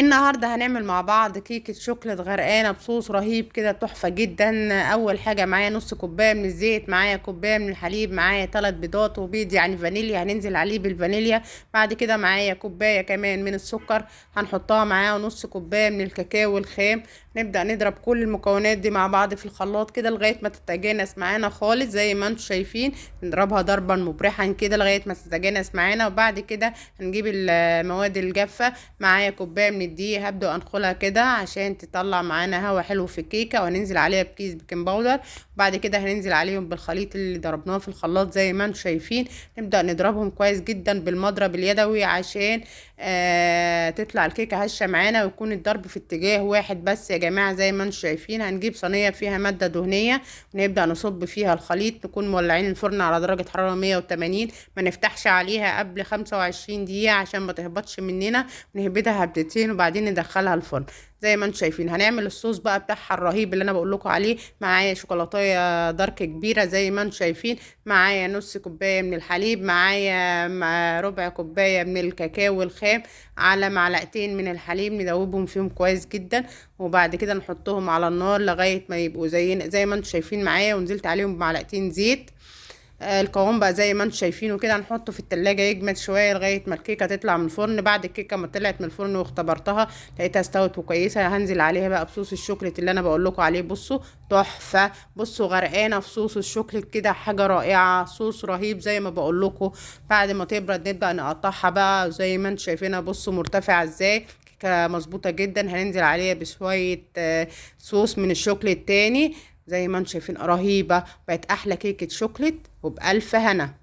النهارده هنعمل مع بعض كيكه شوكليت غرقانه بصوص رهيب كده، تحفه جدا. اول حاجه معايا نص كوبايه من الزيت، معايا كوبايه من الحليب، معايا 3 بيضات وبيض يعني فانيليا هننزل عليه بالفانيليا. بعد كده معايا كوبايه كمان من السكر هنحطها معاه، ونص كوبايه من الكاكاو الخام. نبدا نضرب كل المكونات دي مع بعض في الخلاط كده لغايه ما تتجانس معانا خالص زي ما انتم شايفين. نضربها ضربا مبرحا كده لغايه ما تتجانس معانا. وبعد كده هنجيب المواد الجافه. معايا كوبايه من الدقيق هبدأ انخلها كده عشان تطلع معانا هوا حلو في الكيكه، وهننزل عليها بكيس بيكنج باودر. وبعد كده هننزل عليهم بالخليط اللي ضربناه في الخلاط زي ما انتم شايفين. نبدأ نضربهم كويس جدا بالمضرب اليدوي عشان تطلع الكيكه هشه معانا، ويكون الضرب في اتجاه واحد بس يا جماعه زي ما انتم شايفين. هنجيب صينيه فيها ماده دهنيه ونبدأ نصب فيها الخليط. نكون مولعين الفرن على درجه حراره 180، ما نفتحش عليها قبل 25 دقيقه عشان ما تهبطش مننا. نهبدها هبدتين وبعدين ندخلها الفرن زي ما انتم شايفين. هنعمل الصوص بقى بتاعها الرهيب اللي انا بقول لكم عليه. معايا شوكولاتايه دارك كبيره زي ما انتم شايفين، معايا نص كوبايه من الحليب، معايا ربع كوبايه من الكاكاو الخام، على معلقتين من الحليب ندوبهم فيهم كويس جدا. وبعد كده نحطهم على النار لغايه ما يبقوا زي ما انتم شايفين معايا. ونزلت عليهم بمعلقتين زيت. القوام بقى زي ما انتم شايفينه كده. هنحطه في التلاجة يجمد شوية لغاية ما الكيكة تطلع من الفرن. بعد الكيكة ما طلعت من الفرن واختبرتها لقيتها استوت وكويسة، هنزل عليها بقى بصوص الشوكليت اللي انا بقول لكم عليه. بصوا تحفة، بصوا غرقانة في صوص الشوكليت كده، حاجة رائعة، صوص رهيب زي ما بقول لكم. بعد ما تبرد نبدأ نقطعها بقى زي ما انتم شايفينها. بصوا مرتفعة ازاي، كيكة مظبوطة جدا. هننزل عليها بشوية صوص من الشوكليت تاني زي ما انتم شايفين. رهيبة، بقت احلى كيكة شوكليت وبألف هنا.